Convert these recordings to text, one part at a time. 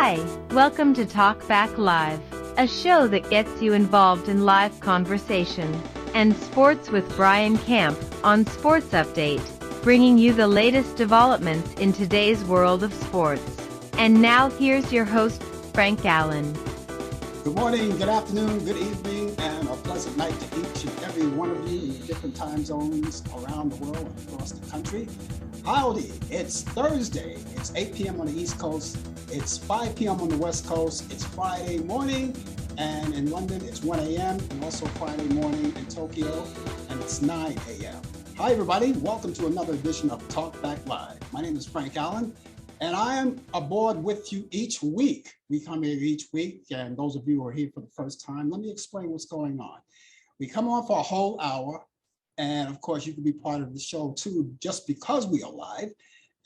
Hi, welcome to Talk Back Live, a show that gets you involved in live conversation and sports with Brian Camp on Sports Update, bringing you the latest developments in today's world of sports. And now here's your host, Frank Allan. Good morning, good afternoon, good evening, and a pleasant night to each and every one of you in different time zones around the world and across the country. Howdy, it's Thursday. It's 8 p.m. on the East Coast. It's 5 p.m. on the West Coast. It's Friday morning, and in London, it's 1 a.m., and also Friday morning in Tokyo, and it's 9 a.m. Hi, everybody. Welcome to another edition of Talk Back Live. My name is Frank Allan, and I am aboard with you each week. We come here each week, and those of you who are here for the first time, let me explain what's going on. We come on for a whole hour, and of course, you can be part of the show too, just because we are live.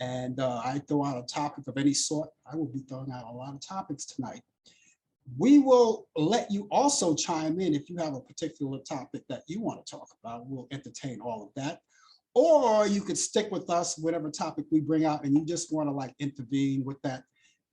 And I throw out a topic of any sort. I will be throwing out a lot of topics tonight. We will let you also chime in if you have a particular topic that you want to talk about. We'll entertain all of that. Or you could stick with us, whatever topic we bring out, and you just want to like intervene with that.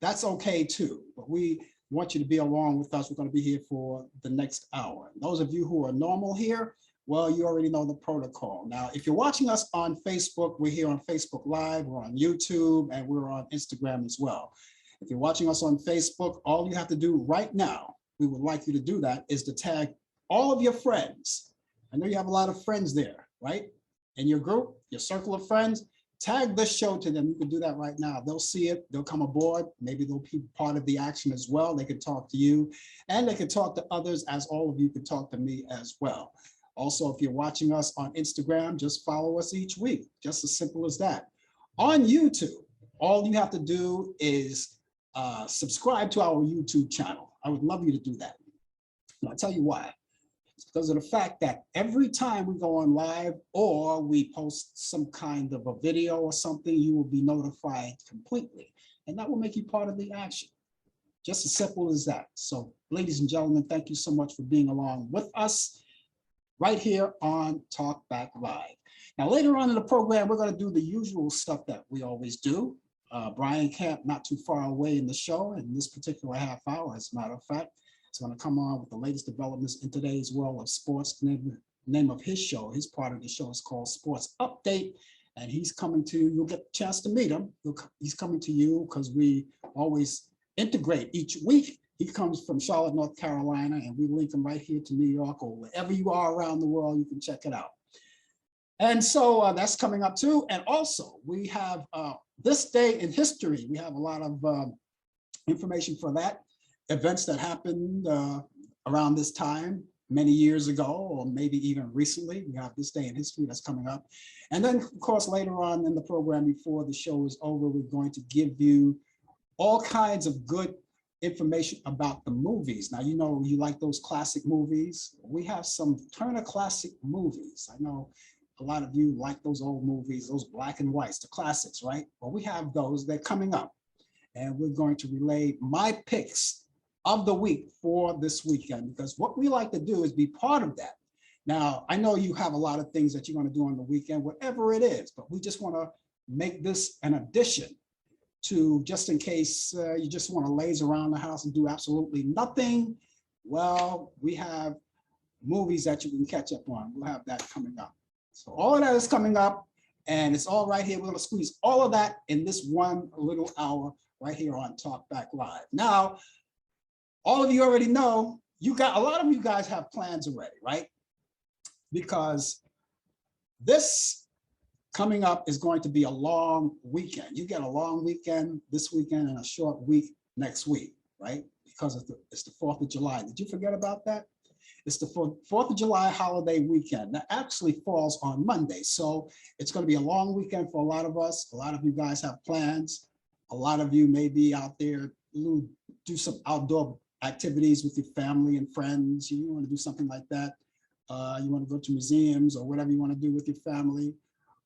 That's okay too. But we want you to be along with us. We're going to be here for the next hour. Those of you who are normal here, well, you already know the protocol. Now, if you're watching us on Facebook, we're here on Facebook Live, we're on YouTube, and we're on Instagram as well. If you're watching us on Facebook, all you have to do right now, we would like you to do that, is to tag all of your friends. I know you have a lot of friends there, right? In your group, your circle of friends, tag this show to them. You can do that right now. They'll see it, they'll come aboard. Maybe they'll be part of the action as well. They can talk to you, and they can talk to others, as all of you can talk to me as well. Also, if you're watching us on Instagram, just follow us each week, just as simple as that. On YouTube, all you have to do is subscribe to our YouTube channel. I would love you to do that. And I'll tell you why. It's because of the fact that every time we go on live or we post some kind of a video or something, you will be notified completely. And that will make you part of the action. Just as simple as that. So, ladies and gentlemen, thank you so much for being along with us right here on Talk Back Live. Now, later on in the program, we're going to do the usual stuff that we always do. Brian Camp, not too far away in the show, in this particular half hour, as a matter of fact, is going to come on with the latest developments in today's world of sports. The name of his show, his part of the show is called Sports Update, and he's coming to you. You'll get a chance to meet him. He's coming to you because we always integrate each week. He comes from Charlotte, North Carolina, and we link him right here to New York, or wherever you are around the world, you can check it out. And so that's coming up too. And also we have this day in history. We have a lot of information for that. Events that happened around this time, many years ago, or maybe even recently. We have this day in history that's coming up. And then, of course, later on in the program, before the show is over, we're going to give you all kinds of good information about the movies. Now, you know, you like those classic movies. We have some Turner classic movies. I know a lot of you like those old movies, those black and whites, the classics, right? Well, we have those. They're coming up. And we're going to relay my picks of the week for this weekend, because what we like to do is be part of that. Now, I know you have a lot of things that you're going to do on the weekend, whatever it is, but we just want to make this an addition to, just in case you just want to laze around the house and do absolutely nothing. Well, we have movies that you can catch up on. We'll have that coming up. So all of that is coming up, and it's all right here. We're going to squeeze all of that in this one little hour right here on Talk Back Live. Now, all of you already know, a lot of you guys have plans already, right? Because this coming up is going to be a long weekend. You get a long weekend this weekend and a short week next week, right? Because it's the 4th of July. Did you forget about that? It's the 4th of July holiday weekend. That actually falls on Monday. So it's going to be a long weekend for a lot of us. A lot of you guys have plans. A lot of you may be out there, do some outdoor activities with your family and friends. You want to do something like that. You want to go to museums or whatever you want to do with your family.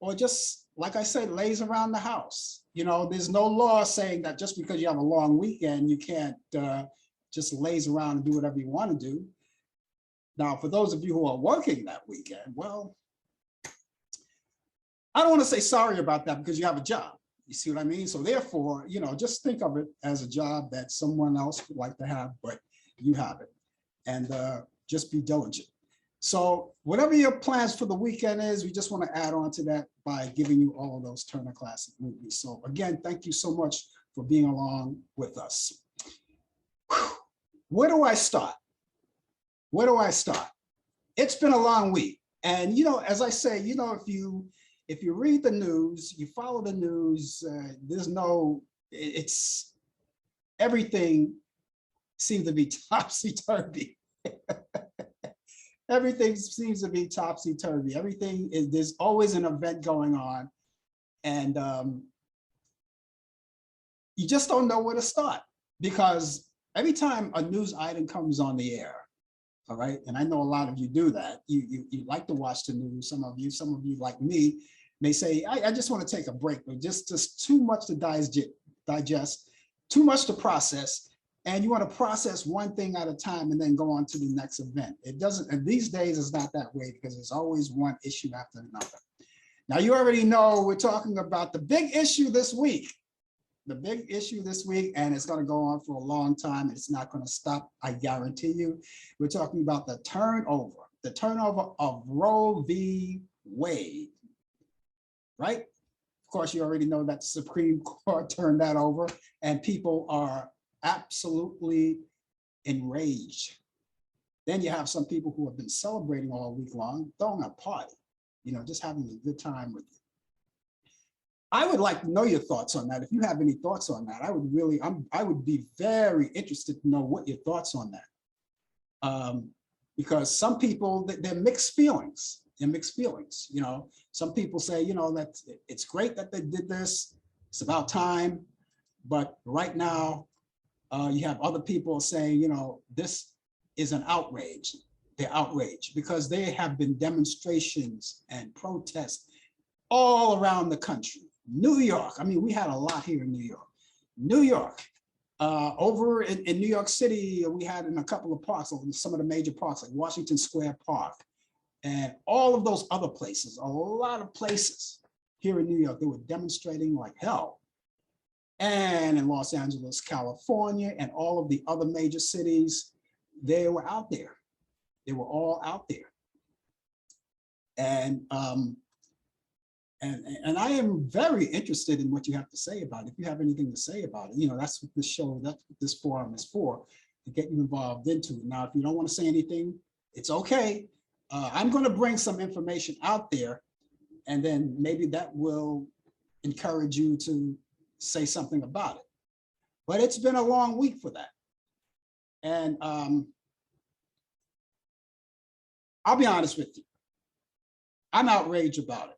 Or just, like I said, laze around the house. You know, there's no law saying that just because you have a long weekend, you can't just laze around and do whatever you want to do. Now, for those of you who are working that weekend, well, I don't want to say sorry about that, because you have a job. You see what I mean? So therefore, just think of it as a job that someone else would like to have, but you have it. And just be diligent. So whatever your plans for the weekend is, we just want to add on to that by giving you all of those Turner Classic movies. So again, thank you so much for being along with us. Where do I start? Where do I start? It's been a long week. And, as I say, if you read the news, you follow the news, everything seems to be topsy-turvy. Everything seems to be topsy-turvy. There's always an event going on. And you just don't know where to start, because every time a news item comes on the air, all right, and I know a lot of you do that. You like to watch the news. Some of you like me may say, I just want to take a break, but just too much to digest, too much to process. And you want to process one thing at a time and then go on to the next event. It doesn't, and these days it's not that way, because there's always one issue after another. Now, you already know we're talking about the big issue this week. The big issue this week, and it's going to go on for a long time. It's not going to stop, I guarantee you. We're talking about the turnover of Roe v. Wade, right? Of course, you already know that the Supreme Court turned that over, and people are absolutely enraged. Then you have some people who have been celebrating all week long, throwing a party, just having a good time with you. I would like to know your thoughts on that. If you have any thoughts on that, I would be very interested to know what your thoughts on that. Because some people, they're mixed feelings. They're mixed feelings. Some people say, that it's great that they did this. It's about time. But right now, you have other people saying, this is an outrage. They're outraged because there have been demonstrations and protests all around the country. New York, we had a lot here in New York. New York, over in New York City, we had in a couple of parks, some of the major parks like Washington Square Park, and all of those other places, a lot of places here in New York, they were demonstrating like hell. And in Los Angeles, California, and all of the other major cities, they were out there. They were all out there. And I am very interested in what you have to say about it. If you have anything to say about it, that's what this show, that's what this forum is for, to get you involved into it. Now, if you don't want to say anything, it's okay. I'm going to bring some information out there, and then maybe that will encourage you to say something about it. But it's been a long week for that. And I'll be honest with you. I'm outraged about it.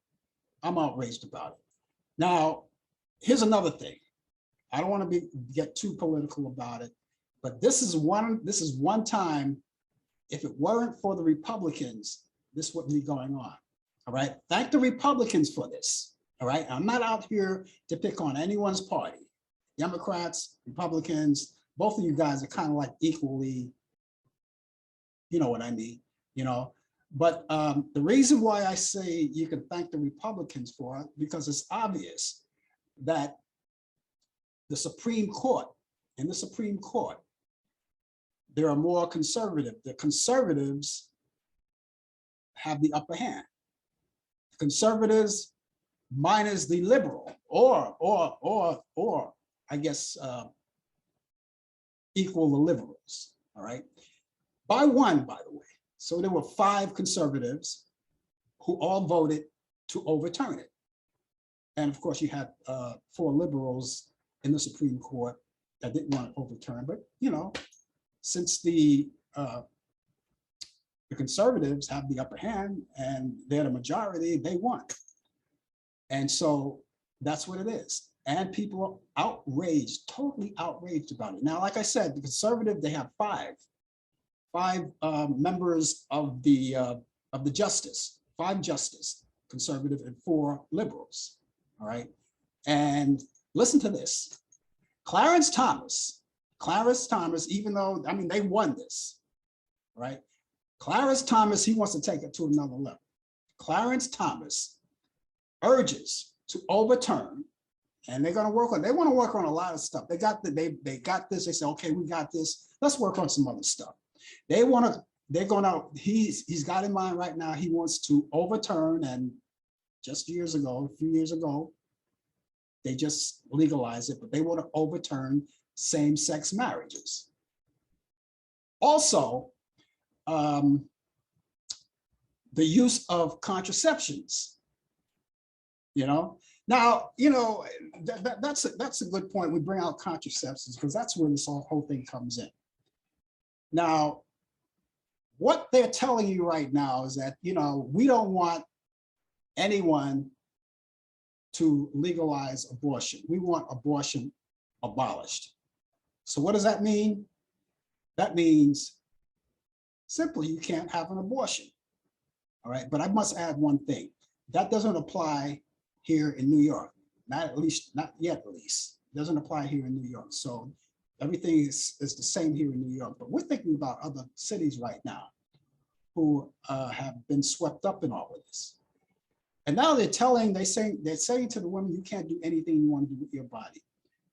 I'm outraged about it. Now, here's another thing. I don't want to get too political about it, but this is one time, if it weren't for the Republicans, this wouldn't be going on. All right. Thank the Republicans for this. All right. I'm not out here to pick on anyone's party. Democrats, Republicans, both of you guys are kind of like equally, you know what I mean, But the reason why I say you can thank the Republicans for it, because it's obvious that the Supreme Court, in the Supreme Court, there are more conservative. The conservatives have the upper hand. The conservatives minus the liberal, or I guess equal the liberals. All right, by one, by the way. So there were 5 conservatives who all voted to overturn it. And of course, you had 4 liberals in the Supreme Court that didn't want to overturn. But, since the conservatives have the upper hand and they're the majority, they won. And so that's what it is. And people are outraged, totally outraged about it. Now, like I said, the conservative, they have 5 members of the justice, 5 justices, conservative, and 4 liberals. All right. And listen to this. Clarence Thomas, even though, they won this, right? Clarence Thomas, he wants to take it to another level. Clarence Thomas urges to overturn and they're going to work on. They want to work on a lot of stuff. They got they got this. They say, okay, we got this. Let's work on some other stuff. They want to. They're going to. He's got in mind right now. He wants to overturn, and just years ago, a few years ago, they just legalized it, but they want to overturn same-sex marriages. Also, the use of contraceptions. Now, that's a good point. We bring out contraceptives because that's where this whole thing comes in. Now, what they're telling you right now is that, we don't want anyone to legalize abortion. We want abortion abolished. So what does that mean? That means simply you can't have an abortion. All right, but I must add one thing. That doesn't apply here in New York, not yet at least. It doesn't apply here in New York. So everything is the same here in New York, but we're thinking about other cities right now who have been swept up in all of this. And now they're saying to the women, you can't do anything you want to do with your body.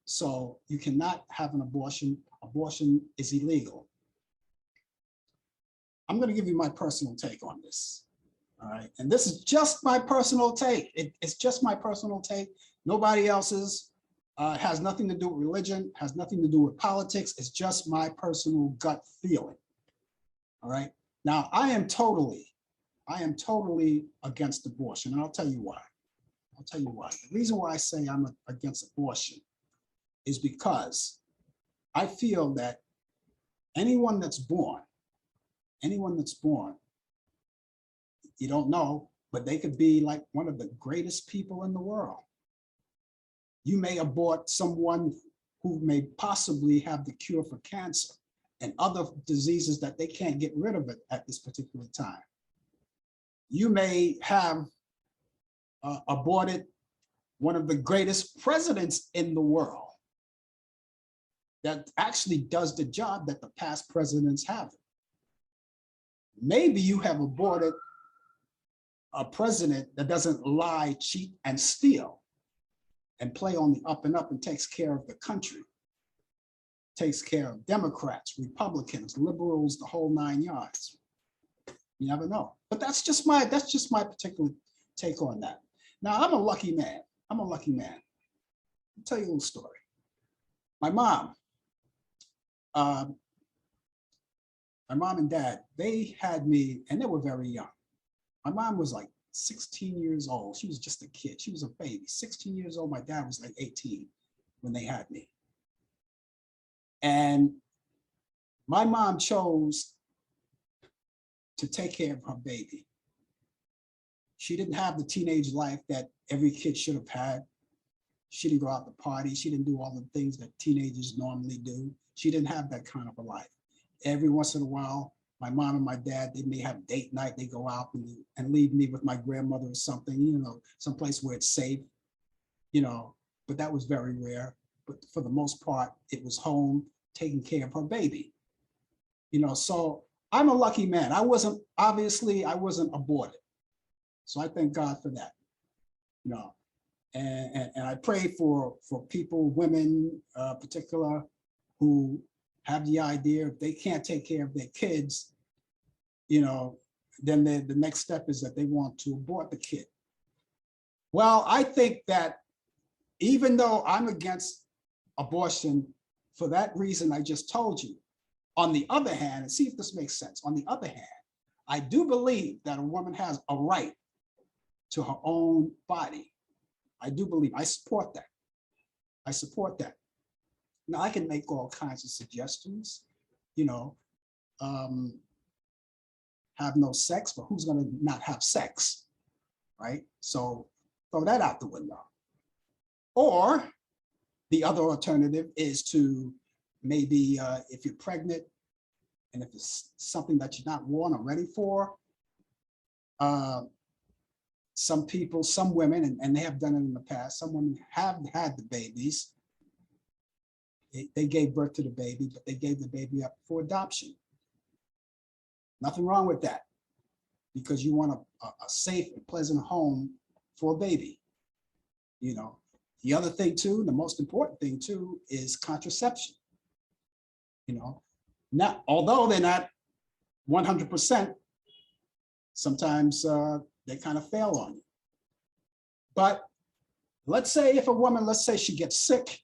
So you cannot have an abortion. Abortion is illegal. I'm going to give you my personal take on this. All right. And this is just my personal take. It's just my personal take. Nobody else's. Has nothing to do with religion, has nothing to do with politics. It's just my personal gut feeling. All right. Now, I am totally against abortion, and I'll tell you why. The reason why I say I'm against abortion is because I feel that anyone that's born, you don't know, but they could be like one of the greatest people in the world. You may abort someone who may possibly have the cure for cancer and other diseases that they can't get rid of it at this particular time. You may have aborted one of the greatest presidents in the world that actually does the job that the past presidents haven't. Maybe you have aborted a president that doesn't lie, cheat, and steal and play on the up and up and takes care of the country, takes care of Democrats, Republicans, liberals, the whole 9 yards. You never know. But that's just my particular take on that. Now, I'm a lucky man. I'll tell you a little story. My mom and dad, they had me, and they were very young. My mom was like 16 years old. She was just a kid. She was a baby, 16 years old. My dad was like 18 when they had me. And my mom chose to take care of her baby. She didn't have the teenage life that every kid should have had. She didn't go out to party. She didn't do all the things that teenagers normally do. She didn't have that kind of a life. Every once in a while, my mom and my dad, they may have date night. They go out and leave me with my grandmother or something, someplace where it's safe, but that was very rare. But for the most part, it was home taking care of her baby, so I'm a lucky man. I wasn't aborted. So I thank God for that, and I pray for people, women, particular, who have the idea if they can't take care of their kids, then the next step is that they want to abort the kid. Well, I think that even though I'm against abortion for that reason I just told you, on the other hand, and see if this makes sense, on the other hand, I do believe that a woman has a right to her own body. I do believe, I support that. Now, I can make all kinds of suggestions, have no sex, but who's going to not have sex, right? So throw that out the window. Or the other alternative is to maybe if you're pregnant and if it's something that you're not want or ready for, some people, some women, and they have done it in the past, some women have had the babies. They gave birth to the baby, but they gave the baby up for adoption. Nothing wrong with that, because you want a safe and pleasant home for a baby. The other thing too, the most important thing too, is contraception. You know, not although they're not 100%, sometimes they kind of fail on you. But let's say if a woman, let's say she gets sick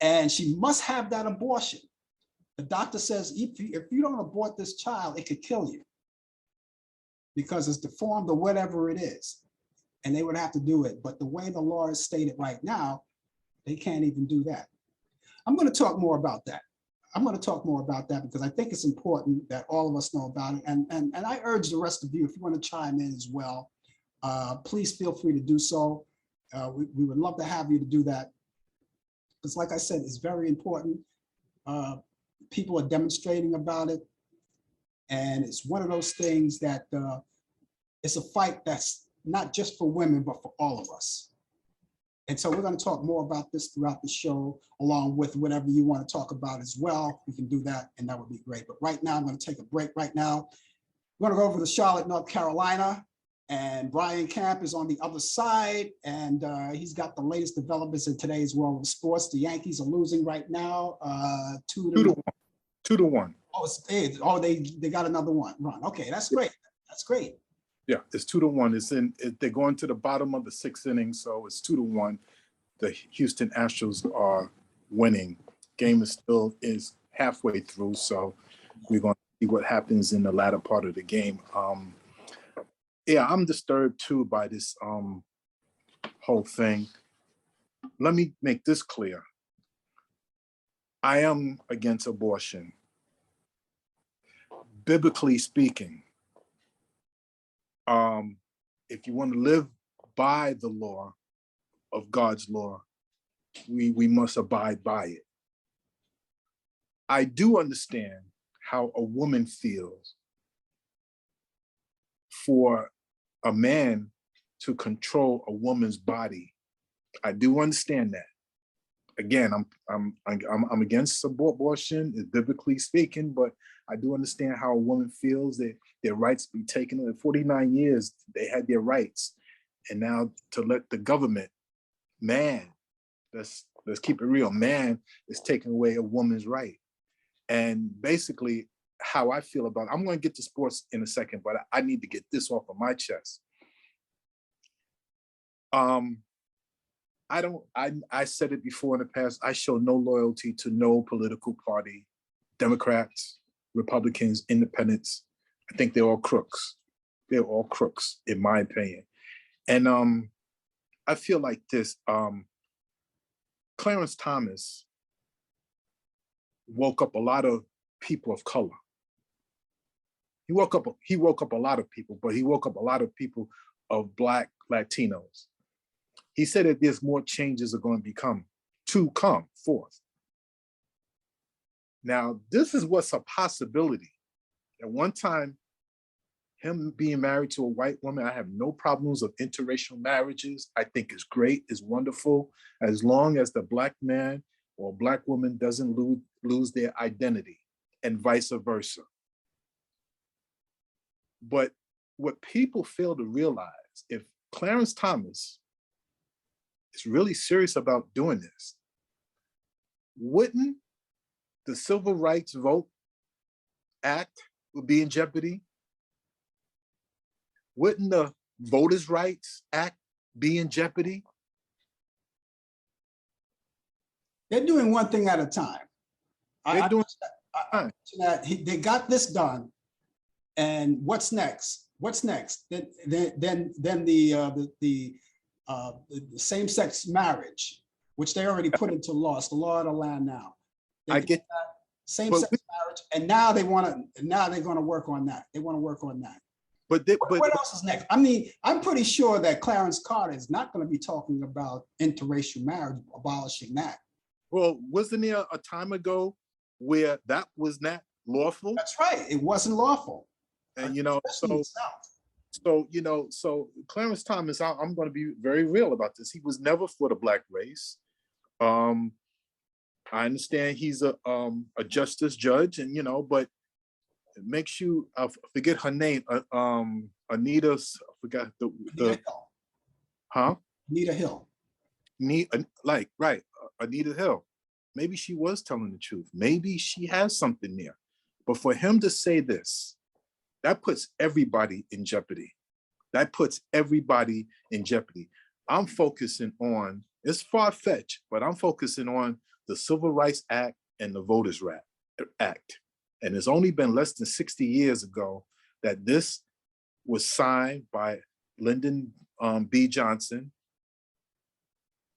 and she must have that abortion. The doctor says, if you don't abort this child, it could kill you because it's deformed or whatever it is. And they would have to do it. But the way the law is stated right now, they can't even do that. I'm going to talk more about that. I'm going to talk more about that because I think it's important that all of us know about it. And I urge the rest of you, if you want to chime in as well, please feel free to do so. We would love to have you to do that. Because like I said, it's very important. People are demonstrating about it. And it's one of those things that it's a fight that's not just for women, but for all of us. And so we're going to talk more about this throughout the show, along with whatever you want to talk about as well. We can do that, and that would be great. But right now, I'm going to take a break right now. We're going to go over to Charlotte, North Carolina, and Brian Camp is on the other side, and he's got the latest developments in today's world of sports. The Yankees are losing right now, 2-1. 2-1. Oh, they got another one run. Okay, that's great. That's great. Yeah, it's 2-1. They're going to the bottom of the 6th inning, so it's 2-1. The Houston Astros are winning. Game is halfway through, so we're going to see what happens in the latter part of the game. Yeah, I'm disturbed too by this whole thing. Let me make this clear. I am against abortion. Biblically speaking, if you want to live by the law of God's law, we must abide by it. I do understand how a woman feels for a man to control a woman's body. I do understand that. Again, I'm against abortion, biblically speaking, but I do understand how a woman feels that their rights be taken. In 49 years, they had their rights, and now to let the government, man, let's keep it real, man is taking away a woman's right. And basically, how I feel about it, I'm going to get to sports in a second, but I need to get this off of my chest. I said it before in the past, I show no loyalty to no political party, Democrats, Republicans, independents. I think they're all crooks. They're all crooks, in my opinion. And I feel like this, Clarence Thomas woke up a lot of people of color. He woke up a lot of people, but he woke up a lot of people of Black Latinos. He said that there's more changes are going to come forth. Now, this is what's a possibility. At one time, him being married to a white woman, I have no problems of interracial marriages. I think it's great, it's wonderful, as long as the Black man or Black woman doesn't lose their identity, and vice versa. But what people fail to realize, if Clarence Thomas is really serious about doing this, wouldn't the Civil Rights Vote Act be in jeopardy? Wouldn't the Voters' Rights Act be in jeopardy? They're doing one thing at a time. They're doing they got this done, and what's next? What's next? Then the same-sex marriage, which they already put into law. It's the law of the land now. I get same-sex marriage, and now they want to. Now they're going to work on that. They want to work on that. But what else is next? I mean, I'm pretty sure that Clarence Carter is not going to be talking about interracial marriage, abolishing that. Well, wasn't there a time ago where that was not lawful? That's right. It wasn't lawful. And so Clarence Thomas, I'm going to be very real about this. He was never for the Black race. I understand he's a justice judge, and but it makes you forget her name. Anita, I forgot the Anita Hill. huh? Anita Hill. right, Anita Hill. Maybe she was telling the truth. Maybe she has something there. But for him to say this, that puts everybody in jeopardy. That puts everybody in jeopardy. I'm focusing on, it's far-fetched, but I'm focusing on the Civil Rights Act and the Voters Act. And it's only been less than 60 years ago that this was signed by Lyndon B. Johnson,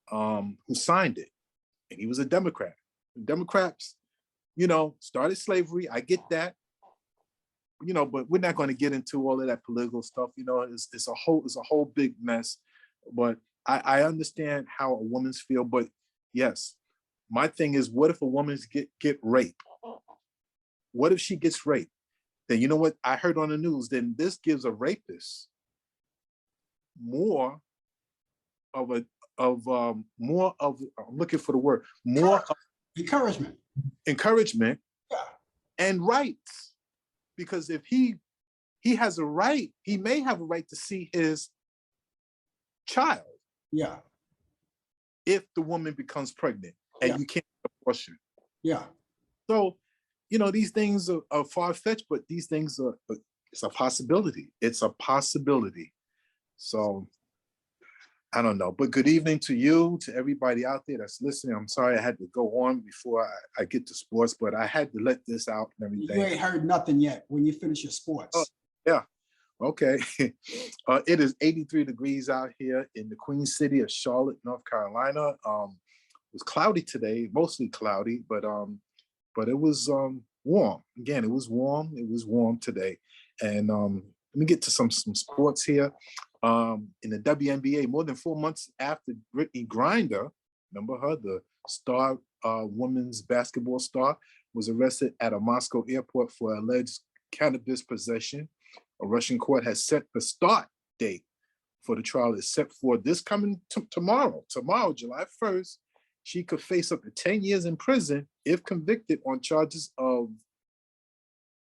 who signed it. And he was a Democrat. Democrats, started slavery. I get that. But we're not going to get into all of that political stuff. It's a whole big mess. But I understand how a woman's feel. But yes, my thing is, what if a woman's get raped? What if she gets raped? Then you know what I heard on the news? Then this gives a rapist more of I'm looking for the word, more encouragement, yeah, and rights. Because if he has a right, he may have a right to see his child. Yeah. If the woman becomes pregnant and you can't abortion. Yeah. So, these things are far-fetched, but these things it's a possibility. It's a possibility. So I don't know, but good evening to you, to everybody out there that's listening. I'm sorry I had to go on before I get to sports, but I had to let this out and everything. You ain't heard nothing yet when you finish your sports. Oh, yeah. Okay. It is 83 degrees out here in the Queen City of Charlotte, North Carolina. It was cloudy today, mostly cloudy, but it was warm. Again, it was warm. It was warm today. And let me get to some sports here. In the WNBA, more than 4 months after Brittany Griner, remember her, the star women's basketball star, was arrested at a Moscow airport for alleged cannabis possession. A Russian court has set the start date for the trial is set for this coming tomorrow, July 1st. She could face up to 10 years in prison if convicted on charges of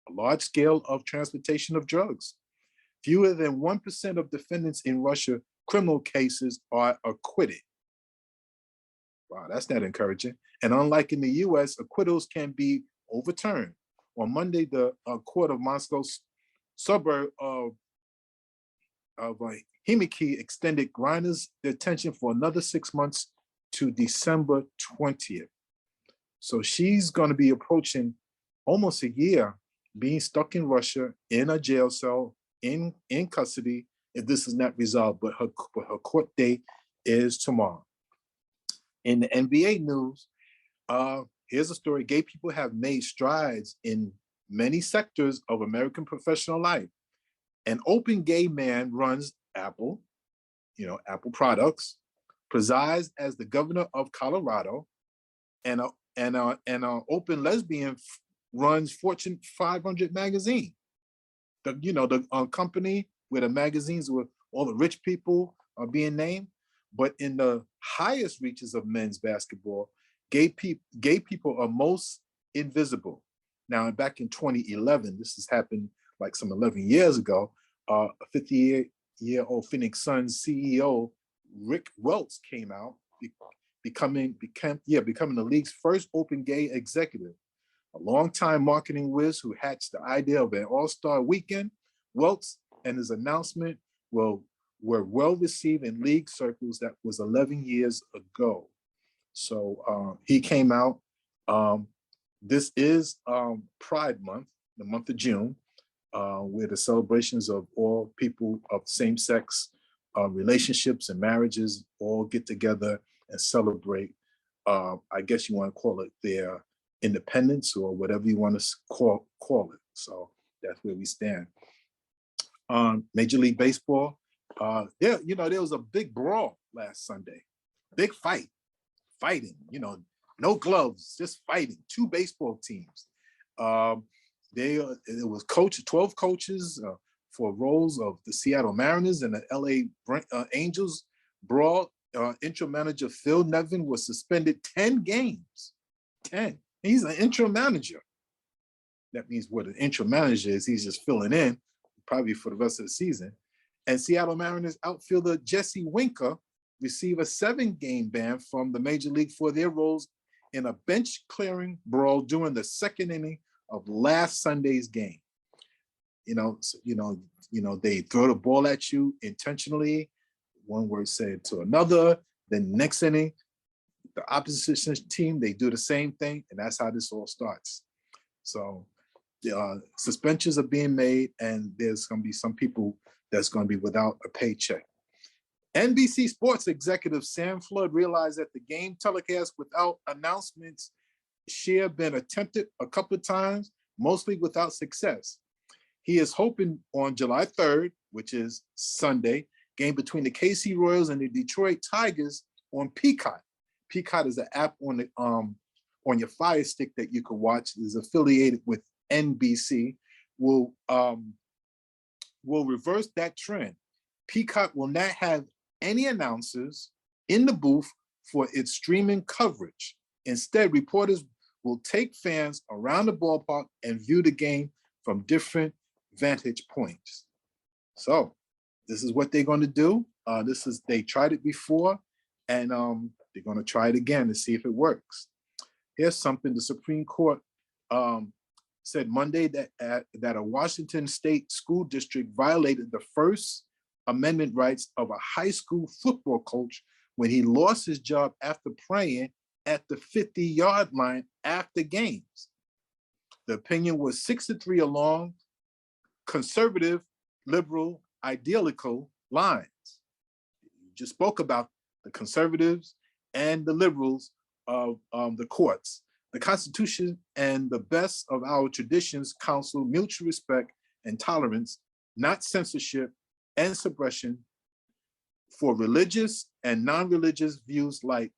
a large scale of transportation of drugs. Fewer than 1% of defendants in Russia criminal cases are acquitted. Wow, that's not encouraging. And unlike in the US, acquittals can be overturned. On Monday, the court of Moscow's suburb of Himiki extended Griner's detention for another 6 months to December 20th. So she's going to be approaching almost a year being stuck in Russia in a jail cell, in custody, if this is not resolved. But her court date is tomorrow. In the NBA news, here's a story. Gay people have made strides in many sectors of American professional life. An open gay man runs Apple, Apple products, presides as the governor of Colorado, and an open lesbian runs Fortune 500 magazine. The company where the magazines where all the rich people are being named. But in the highest reaches of men's basketball, gay people are most invisible. Now, back in 2011, this has happened like some 11 years ago, a 58-year-old Phoenix Suns CEO, Rick Welts, came out, becoming the league's first open gay executive. A longtime marketing whiz who hatched the idea of an all-star weekend, Welts and his announcement were well received in league circles. That was 11 years ago. So he came out. This is Pride Month, the month of June, where the celebrations of all people of same-sex relationships and marriages all get together and celebrate, I guess you want to call it their independence or whatever you want to call it. So that's where we stand. Major League Baseball, there was a big brawl last Sunday, big fighting, no gloves, just fighting, two baseball teams. It was 12 coaches for roles of the Seattle Mariners and the LA Angels. Brawl, interim manager Phil Nevin was suspended 10 games, 10. He's an interim manager. That means what an interim manager is, he's just filling in, probably for the rest of the season. And Seattle Mariners outfielder Jesse Winker receive a 7-game ban from the Major League for their roles in a bench-clearing brawl during the second inning of last Sunday's game. They throw the ball at you intentionally, one word said to another, then next inning, the opposition team, they do the same thing, and that's how this all starts. So suspensions are being made, and there's going to be some people that's going to be without a paycheck. NBC Sports executive Sam Flood realized that the game telecast without announcements share been attempted a couple of times, mostly without success. He is hoping on July 3rd, which is Sunday, game between the KC Royals and the Detroit Tigers on Peacock. Peacock is an app on your Fire Stick that you can watch. It is affiliated with NBC. Will reverse that trend. Peacock will not have any announcers in the booth for its streaming coverage. Instead, reporters will take fans around the ballpark and view the game from different vantage points. So this is what they're going to do. They tried it before, and they're going to try it again to see if it works. Here's something the Supreme Court said Monday that a Washington State school district violated the First Amendment rights of a high school football coach when he lost his job after praying at the 50-yard line after games. The opinion was 6-3 along conservative, liberal, ideological lines. You just spoke about the conservatives and the liberals of the courts. The Constitution and the best of our traditions counsel mutual respect and tolerance, not censorship and suppression for religious and non-religious views, like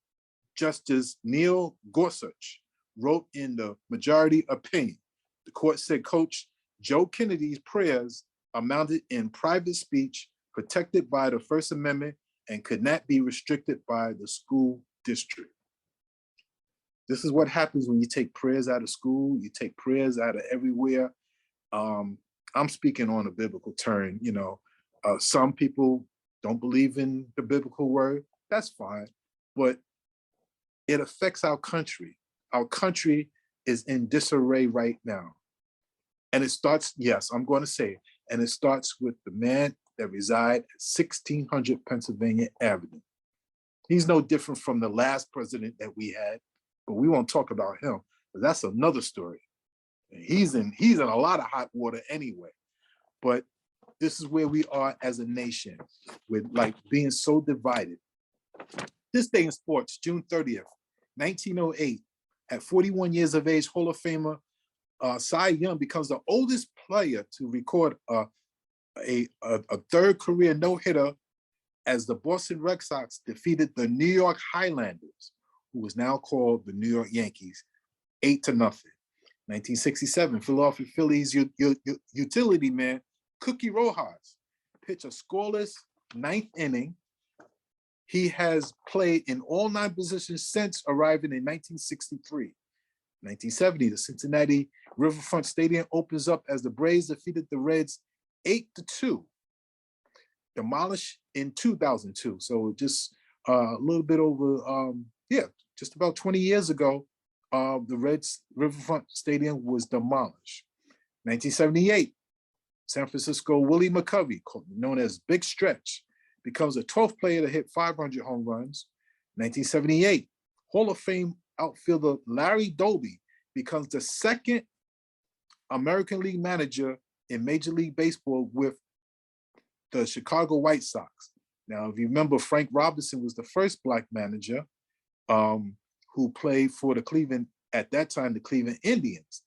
Justice Neil Gorsuch wrote in the majority opinion. The court said Coach Joe Kennedy's prayers amounted in private speech protected by the First Amendment and could not be restricted by the school district. This is what happens when you take prayers out of school, you take prayers out of everywhere. I'm speaking on a biblical turn, some people don't believe in the biblical word, that's fine, but it affects our country. Our country is in disarray right now. And it starts, yes, I'm going to say it, and it starts with the man that resides at 1600 Pennsylvania Avenue. He's no different from the last president that we had, but we won't talk about him, but that's another story. He's in a lot of hot water anyway. But this is where we are as a nation, with like being so divided. This day in sports, June 30th, 1908, at 41 years of age, Hall of Famer Cy Young becomes the oldest player to record a third career no-hitter as the Boston Red Sox defeated the New York Highlanders, who was now called the New York Yankees, 8-0. 1967, Philadelphia Phillies utility man Cookie Rojas pitched a scoreless ninth inning. He has played in all 9 positions since arriving in 1963. 1970, the Cincinnati Riverfront Stadium opens up as the Braves defeated the Reds 8-2, demolished in 2002. So just a little bit over, just about 20 years ago, the Reds Riverfront Stadium was demolished. 1978, San Francisco Willie McCovey, known as Big Stretch, becomes the 12th player to hit 500 home runs. 1978, Hall of Fame outfielder Larry Doby becomes the second American League manager in Major League Baseball with the Chicago White Sox. Now, if you remember, Frank Robinson was the first Black manager who played for the Cleveland Indians.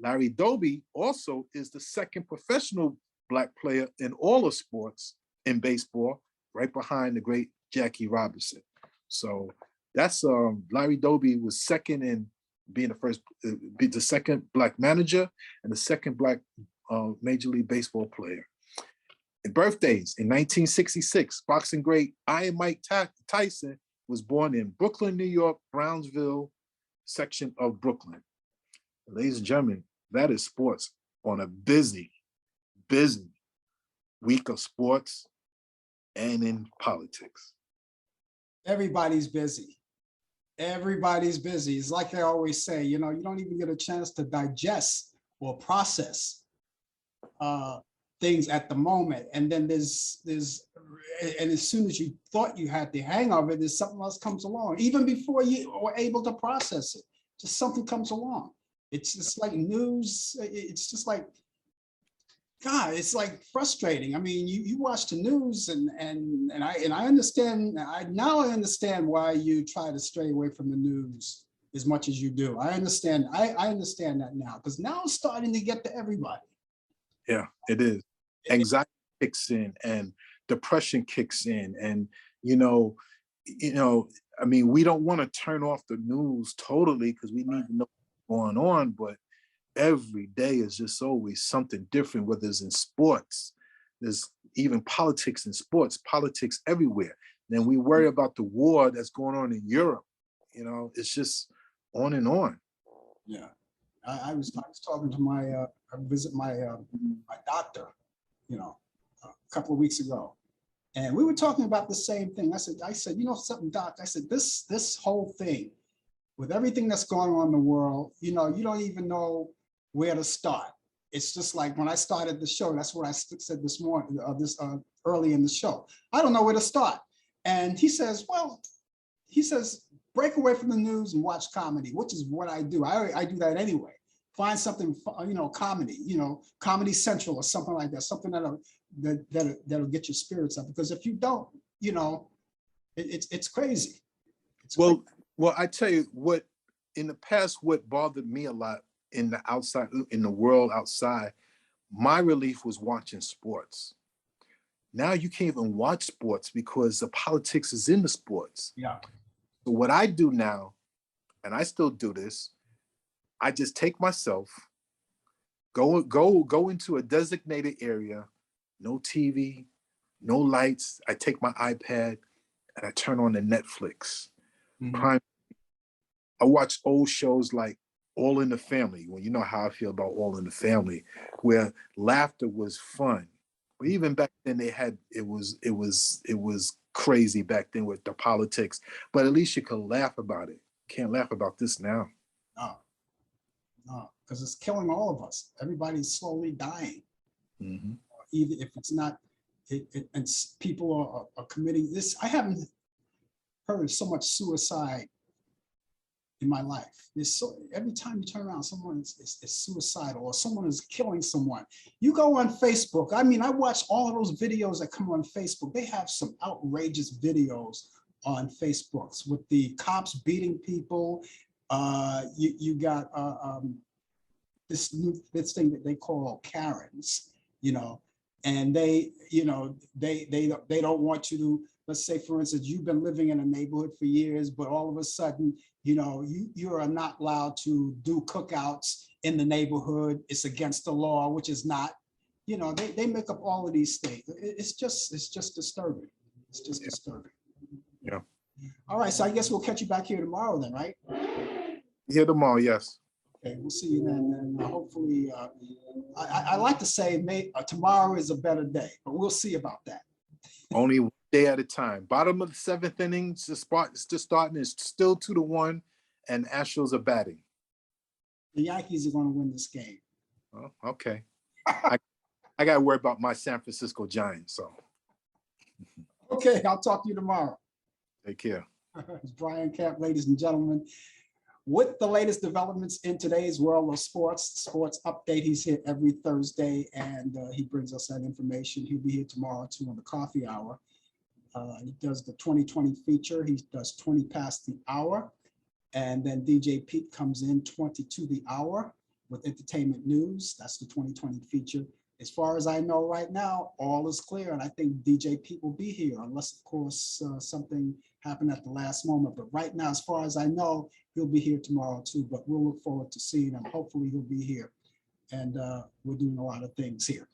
Larry Doby also is the second professional Black player in all of sports in baseball, right behind the great Jackie Robinson. So that's Larry Doby was second in being the second Black manager and the second Black Major League Baseball player. And birthdays, in 1966, boxing great Iron Mike Tyson was born in Brooklyn, New York, Brownsville section of Brooklyn. Ladies and gentlemen, that is sports on a busy week of sports and in politics. Everybody's busy. Everybody's busy. It's like I always say, you know, you don't even get a chance to digest or process things at the moment. And then and as soon as you thought you had the hang of it, there's something else comes along. Even before you were able to process it, just something comes along. It's just like news. It's just like, God, it's like frustrating. I mean, you watch the news and I understand. I understand why you try to stray away from the news as much as you do. I understand. I understand that now, because now it's starting to get to everybody. Yeah, it is. Anxiety kicks in and depression kicks in, and you know, I mean, we don't want to turn off the news totally because we need to know what's going on, but every day is just always something different, whether it's in sports, there's even politics in sports, politics everywhere. Then we worry about the war that's going on in Europe. You know, it's just on and on. Yeah, I was talking to I visit my doctor, you know, a couple of weeks ago, and we were talking about the same thing. I said, you know something, doc? I said, this whole thing with everything that's going on in the world, you know, you don't even know where to start. It's just like when I started the show, that's what I said this morning, early in the show. I don't know where to start. And he says, well, break away from the news and watch comedy, which is what I do. I do that anyway. Find something, you know, comedy, you know, Comedy Central or something like that, something that'll get your spirits up. Because if you don't, you know, it's crazy. Well, I tell you what, in the past, what bothered me a lot in the world outside, my relief was watching sports. Now you can't even watch sports because the politics is in the sports. Yeah. So what I do now, and I still do this, I just take myself, go into a designated area, no TV, no lights. I take my iPad and I turn on the Netflix. Prime. I watch old shows like All in the Family. Well, you know how I feel about All in the Family, where laughter was fun. But even back then, it was crazy back then with the politics. But at least you could laugh about it. Can't laugh about this now. No, because it's killing all of us. Everybody's slowly dying. Mm-hmm. Even if it's not, and people are committing this. I haven't heard of so much suicide in my life. Every time you turn around, someone is suicidal or someone is killing someone. You go on Facebook. I mean, I watch all of those videos that come on Facebook. They have some outrageous videos on Facebooks with the cops beating people. You got this thing that they call Karens, you know, and they don't want you to. Let's say, for instance, you've been living in a neighborhood for years, but all of a sudden, you know, you are not allowed to do cookouts in the neighborhood. It's against the law, which is not. You know, they make up all of these things. It's just disturbing. It's just disturbing. Yeah. All right, so I guess we'll catch you back here tomorrow then, right? Here tomorrow, yes. Okay, we'll see you then. And hopefully, I like to say tomorrow is a better day, but we'll see about that. Only one day at a time. Bottom of the seventh inning, it's just starting. It's still 2-1, and Astros are batting. The Yankees are going to win this game. Oh, okay. I got to worry about my San Francisco Giants. So. Okay, I'll talk to you tomorrow. Take care. It's Brian Camp, ladies and gentlemen, with the latest developments in today's world of sports update. He's here every Thursday, and he brings us that information. He'll be here tomorrow too on the coffee hour. He does the 2020 feature. He does 20 past the hour, and then DJ Pete comes in 20 to the hour with entertainment news. That's the 2020 feature. As far as I know right now, all is clear, and I think DJ Pete will be here unless, of course, something happened at the last moment. But right now, as far as I know, he'll be here tomorrow too, but we'll look forward to seeing him. Hopefully he'll be here, and we're doing a lot of things here.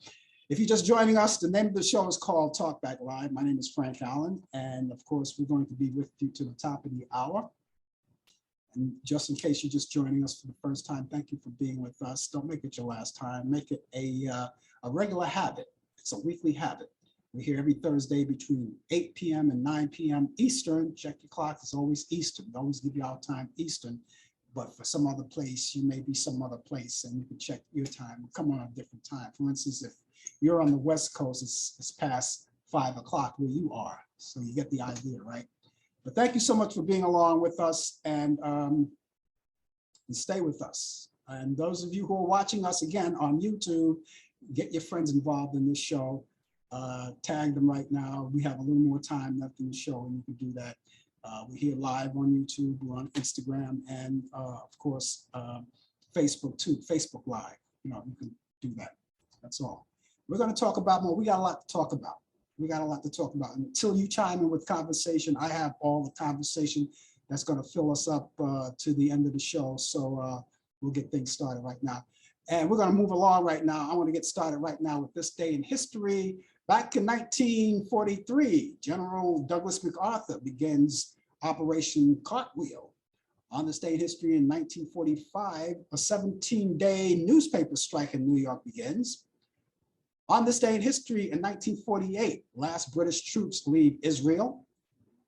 If you're just joining us, the name of the show is called Talk Back Live. My name is Frank Allan, and of course, we're going to be with you to the top of the hour. And just in case you're just joining us for the first time, thank you for being with us. Don't make it your last time. Make it a regular habit. It's a weekly habit We're here every Thursday between 8 p.m. and 9 p.m. Eastern. Check your clock, it's always Eastern. We always give you our time Eastern. But for some other place, you may be some other place and you can check your time. We'll come on a different time. For instance, if you're on the West Coast, it's past 5 o'clock where you are. So you get the idea, right? But thank you so much for being along with us and stay with us. And those of you who are watching us again on YouTube, get your friends involved in this show. Tag them right now. We have a little more time left in the show and you can do that. We're here live on YouTube, we're on Instagram, and of course, Facebook too, Facebook Live. You know, you can do that. That's all. We're going to talk about more. We got a lot to talk about. We got a lot to talk about. And until you chime in with conversation, I have all the conversation that's going to fill us up to the end of the show. So we'll get things started right now. And we're going to move along right now. I want to get started right now with this day in history. Back in 1943, General Douglas MacArthur begins Operation Cartwheel. On this day in history in 1945, a 17-day newspaper strike in New York begins. On this day in history in 1948, last British troops leave Israel.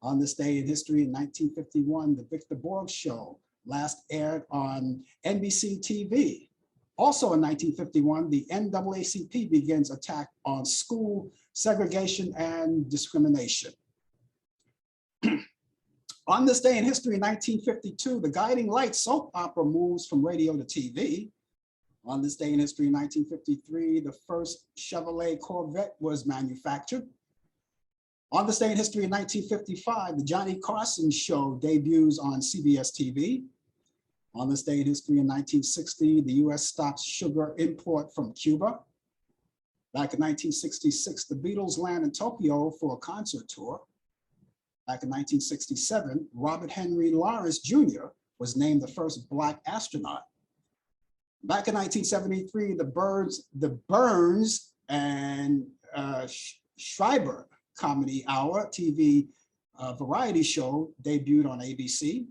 On this day in history in 1951, the Victor Borg Show last aired on NBC TV. Also in 1951, the NAACP begins attack on school segregation and discrimination. On this day in history in 1952, the Guiding Light soap opera moves from radio to TV. On this day in history in 1953, the first Chevrolet Corvette was manufactured. On this day in history in 1955, the Johnny Carson Show debuts on CBS TV. On this day in history in 1960, the US stops sugar import from Cuba. Back in 1966, the Beatles land in Tokyo for a concert tour. Back in 1967, Robert Henry Lawrence Jr. was named the first Black astronaut. Back in 1973, the Burns and Schreiber Comedy Hour TV variety show debuted on ABC.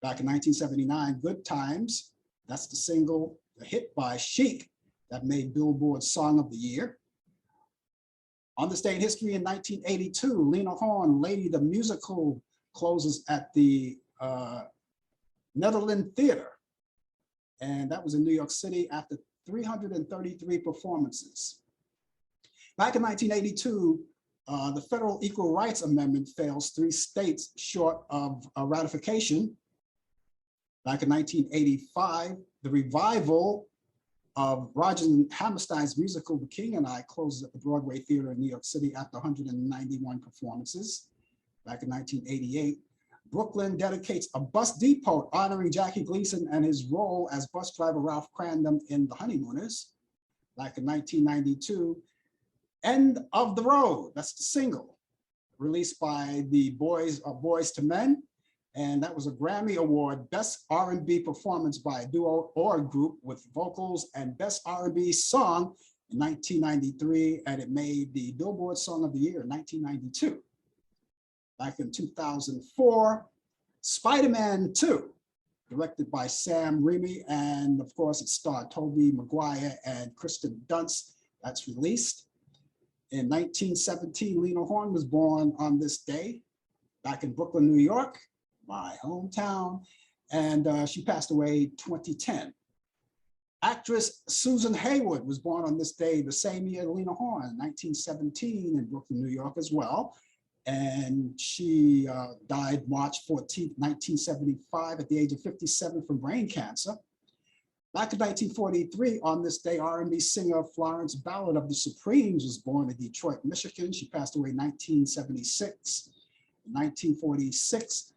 Back in 1979, Good Times, that's the single, the hit by Chic that made Billboard Song of the Year. On this day in history in 1982, Lena Horne, Lady the Musical, closes at the Netherland Theater. And that was in New York City after 333 performances. Back in 1982, the Federal Equal Rights Amendment fails 3 states short of ratification. Back in 1985, the revival of Rodgers and Hammerstein's musical The King and I closes at the Broadway Theater in New York City after 191 performances. Back in 1988, Brooklyn dedicates a bus depot honoring Jackie Gleason and his role as bus driver Ralph Crandom in The Honeymooners. Back in 1992, End of the Road, that's the single, released by the Boys to Men. And that was a Grammy Award, Best R&B Performance by a Duo or Group with Vocals and Best R&B Song in 1993, and it made the Billboard Song of the Year in 1992. Back in 2004, Spider-Man 2, directed by Sam Raimi, and of course it starred Tobey Maguire and Kristen Dunst, that's released. In 1917, Lena Horne was born on this day, back in Brooklyn, New York, my hometown, and she passed away 2010. Actress Susan Hayward was born on this day the same year Lena Horne, 1917, in Brooklyn, New York as well. And she died March 14th, 1975 at the age of 57 from brain cancer. Back in 1943, on this day, R&B singer Florence Ballard of the Supremes was born in Detroit, Michigan. She passed away in 1976. In 1946,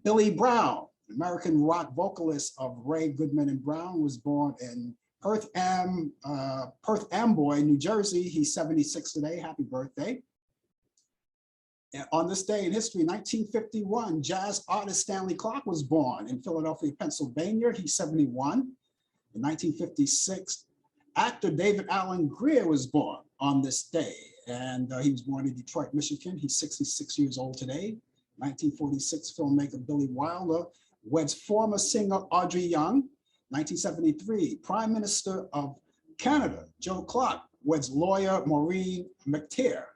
Billy Brown, American rock vocalist of Ray Goodman and Brown, was born in Perth Amboy, New Jersey. He's 76 today. Happy birthday. And on this day in history, 1951, jazz artist Stanley Clarke was born in Philadelphia, Pennsylvania. He's 71. In 1956, actor David Allan Greer was born on this day, and he was born in Detroit, Michigan. He's 66 years old today. 1946, filmmaker Billy Wilder weds former singer Audrey Young. 1973, Prime Minister of Canada, Joe Clark, weds lawyer Maureen McTeer.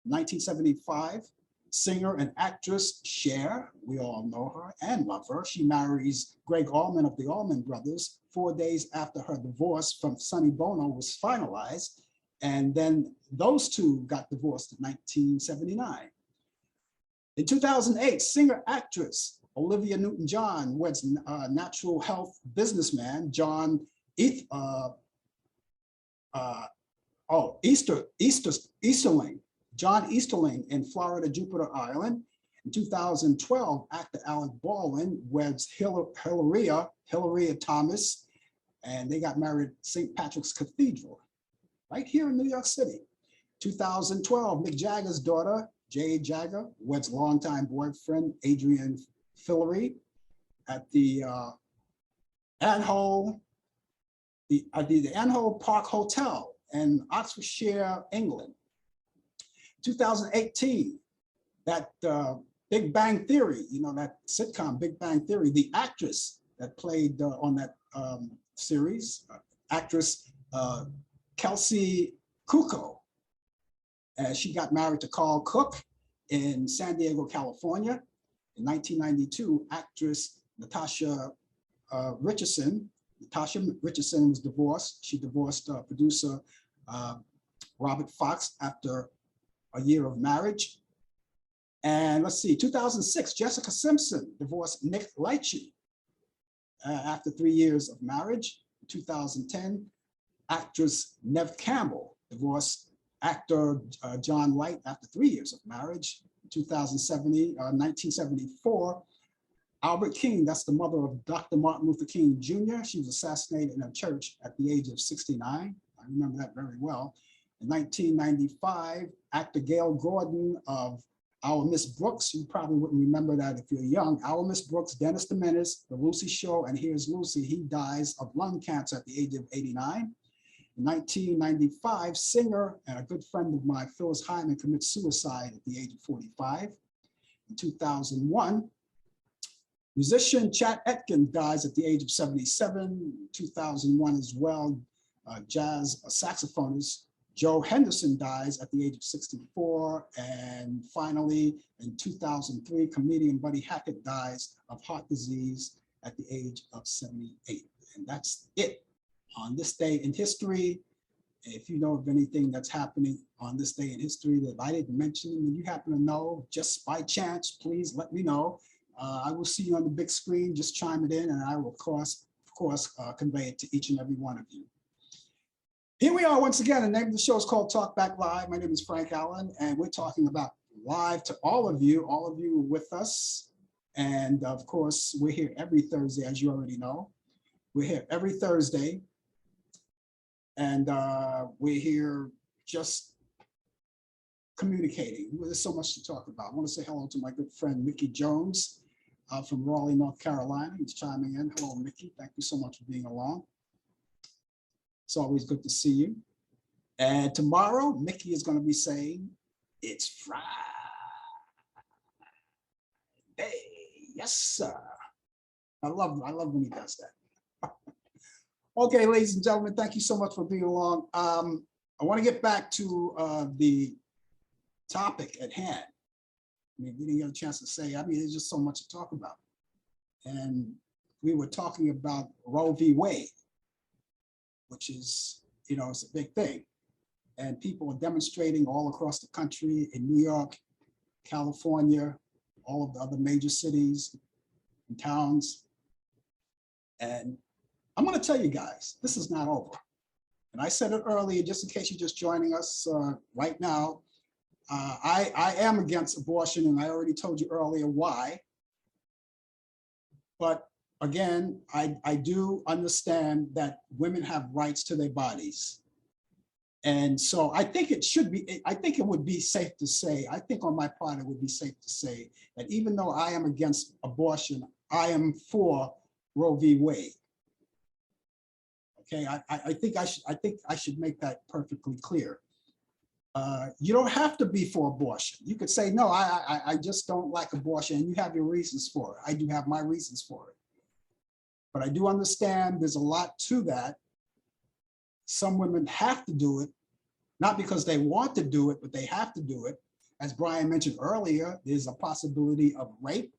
1975, singer and actress Cher, we all know her and love her. She marries Greg Allman of the Allman Brothers 4 days after her divorce from Sonny Bono was finalized. And then those two got divorced in 1979. In 2008, singer-actress Olivia Newton-John weds natural health businessman John Easterling. John Easterling in Florida Jupiter Island. In 2012, actor Alec Baldwin weds Hilaria Thomas, and they got married at St. Patrick's Cathedral, right here in New York City. 2012, Mick Jagger's daughter, Jade Jagger, weds longtime boyfriend Adrian Fillery at the Anhole Park Hotel in Oxfordshire, England. 2018, that Big Bang Theory, you know, that sitcom Big Bang Theory, the actress that played on that series, actress Kelsey Kuko, she got married to Carl Cook in San Diego, California. In 1992, actress Natasha Richardson was divorced. She divorced producer Robert Fox after a year of marriage. And let's see, 2006, Jessica Simpson divorced Nick Lachey after 3 years of marriage. 2010, actress Neve Campbell divorced actor John Light after 3 years of marriage. 1974, Albert King, that's the mother of Dr. Martin Luther King Jr. She was assassinated in a church at the age of 69. I remember that very well. In 1995, actor Gail Gordon of Our Miss Brooks, you probably wouldn't remember that if you're young. Our Miss Brooks, Dennis the Menace, The Lucy Show, and Here's Lucy. He dies of lung cancer at the age of 89. In 1995, singer and a good friend of mine, Phyllis Hyman, commits suicide at the age of 45. In 2001, musician Chet Atkins dies at the age of 77. 2001 as well, jazz saxophonist Joe Henderson dies at the age of 64. And finally, in 2003, comedian Buddy Hackett dies of heart disease at the age of 78. And that's it on this day in history. If you know of anything that's happening on this day in history that I didn't mention and you happen to know just by chance, please let me know. I will see you on the big screen. Just chime it in and I will, of course, convey it to each and every one of you. Here we are once again. The name of the show is called Talk Back Live. My name is Frank Allen, and we're talking about live to all of you with us. And of course, we're here every Thursday, as you already know. We're here every Thursday. And we're here just communicating. There's so much to talk about. I want to say hello to my good friend, Mickey Jones from Raleigh, North Carolina. He's chiming in. Hello, Mickey. Thank you so much for being along. It's always good to see you. And tomorrow, Mickey is going to be saying, it's Friday. Yes, sir. I love when he does that. Okay, ladies and gentlemen, thank you so much for being along. I want to get back to the topic at hand. I mean, we didn't get a chance to say, there's just so much to talk about. And we were talking about Roe v. Wade, which is, it's a big thing. And people are demonstrating all across the country, in New York, California, all of the other major cities and towns. And I'm going to tell you guys, this is not over. And I said it earlier, just in case you're just joining us right now, I am against abortion, and I already told you earlier why. But again, I do understand that women have rights to their bodies. And so I think it would be safe to say, I think on my part, it would be safe to say that even though I am against abortion, I am for Roe v. Wade. Okay, I think I should make that perfectly clear. You don't have to be for abortion. You could say, no, I just don't like abortion, and you have your reasons for it. I do have my reasons for it. But I do understand there's a lot to that. Some women have to do it, not because they want to do it, but they have to do it. As Brian mentioned earlier, there's a possibility of rape.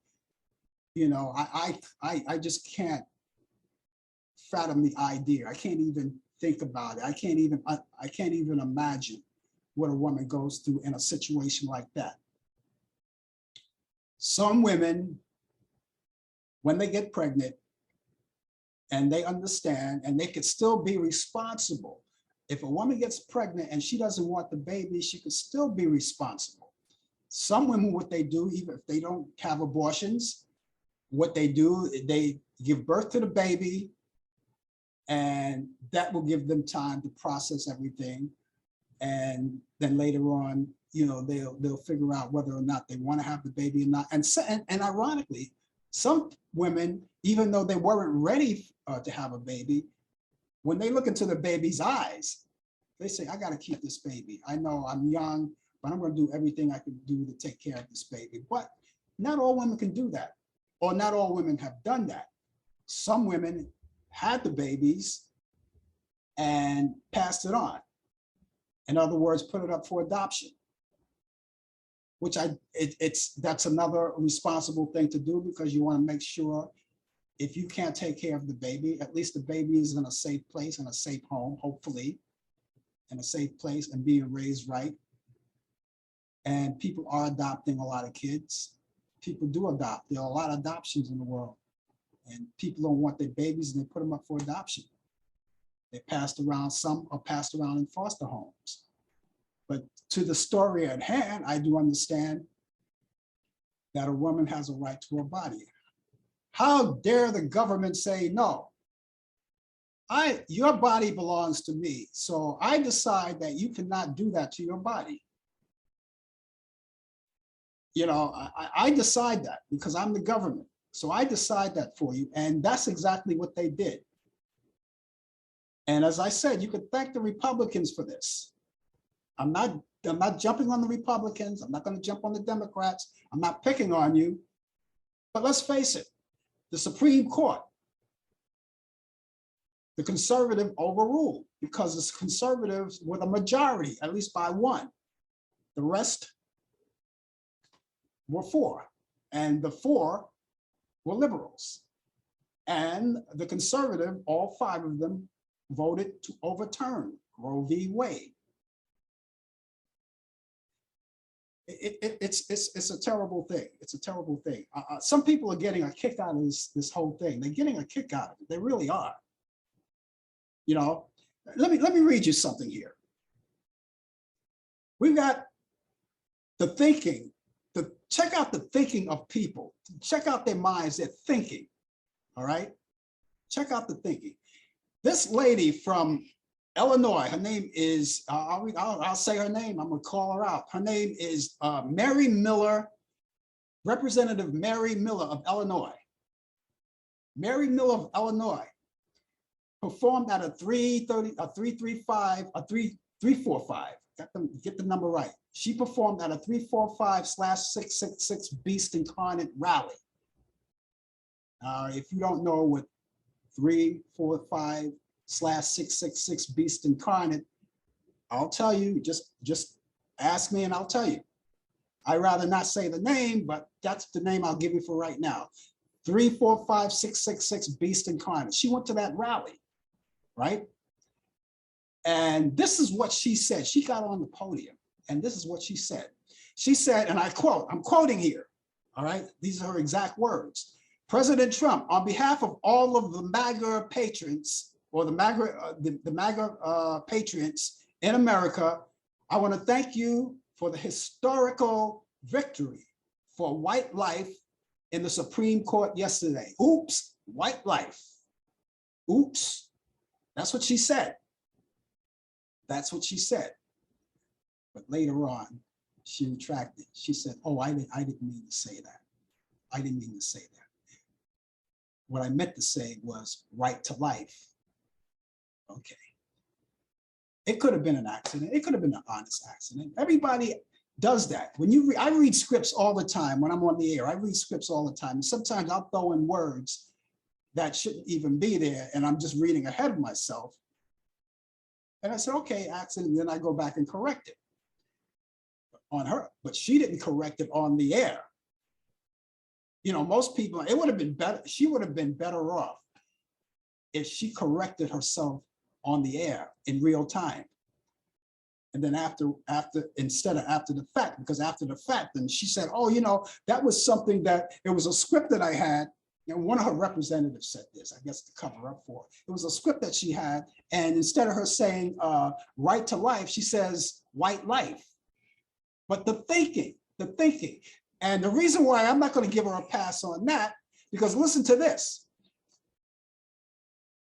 You know, I just can't fathom the idea. I can't even think about it. I can't even imagine what a woman goes through in a situation like that. Some women, when they get pregnant and they understand, and they could still be responsible. If a woman gets pregnant and she doesn't want the baby, she could still be responsible. Some women, what they do, even if they don't have abortions, what they do, they give birth to the baby, and that will give them time to process everything. And then later on, you know, they'll figure out whether or not they want to have the baby or not. And ironically, some women, even though they weren't ready to have a baby, when they look into the baby's eyes, they say, I got to keep this baby. I know I'm young, but I'm going to do everything I can do to take care of this baby. But not all women can do that, or not all women have done that. Some women had the babies and passed it on. In other words, put it up for adoption, which that's another responsible thing to do, because you want to make sure if you can't take care of the baby, at least the baby is in a safe place, in a safe home, hopefully, in a safe place and being raised right. And people are adopting a lot of kids. People do adopt. There are a lot of adoptions in the world, and people don't want their babies and they put them up for adoption. They passed around, some are passed around in foster homes. But to the story at hand, I do understand that a woman has a right to her body. How dare the government say, no, your body belongs to me, so I decide that you cannot do that to your body. You know, I decide that because I'm the government. So I decide that for you. And that's exactly what they did. And as I said, you could thank the Republicans for this. I'm not jumping on the Republicans. I'm not going to jump on the Democrats. I'm not picking on you. But let's face it, the Supreme Court, the conservative overruled, because the conservatives were the majority, at least by one. The rest were for, and the four were liberals. And the conservative, all five of them, voted to overturn Roe v. Wade. It's a terrible thing. It's a terrible thing. Some people are getting a kick out of this whole thing. They're getting a kick out of it. They really are. You know, let me read you something here. We've got the thinking. Check out the thinking of people. Check out their minds, their thinking. All right. Check out the thinking. This lady from Illinois, her name is, I'll say her name, I'm gonna call her out. Her name is Mary Miller, Representative Mary Miller of Illinois. Mary Miller of Illinois performed at a 345, a 345, get the number right. She performed at a 345/666 Beast Incarnate rally. If you don't know what 345/666 Beast Incarnate, I'll tell you, just ask me and I'll tell you. I'd rather not say the name, but that's the name I'll give you for right now. 345/666 Beast Incarnate. She went to that rally, right? And this is what she said. She got on the podium and this is what she said. She said, and I quote, I'm quoting here, all right? These are her exact words. President Trump, on behalf of all of the MAGA patrons, or the MAGA patriots in America, I want to thank you for the historical victory for white life in the Supreme Court yesterday. Oops, white life. Oops, that's what she said. That's what she said. But later on, she retracted. She said, oh, I didn't mean to say that. I didn't mean to say that. What I meant to say was right to life. Okay. It could have been an accident. It could have been an honest accident. Everybody does that. When you I read scripts all the time when I'm on the air. I read scripts all the time. And sometimes I'll throw in words that shouldn't even be there, and I'm just reading ahead of myself. And I said, okay, accident. And then I go back and correct it on her, but she didn't correct it on the air. You know, most people, it would have been better. She would have been better off if she corrected herself on the air in real time. And then instead of after the fact, because after the fact, then she said, oh, you know, that was something that, it was a script that I had. And one of her representatives said this, I guess to cover up for it. It was a script that she had. And instead of her saying right to life, she says white life. But the thinking. And the reason why I'm not going to give her a pass on that, because listen to this.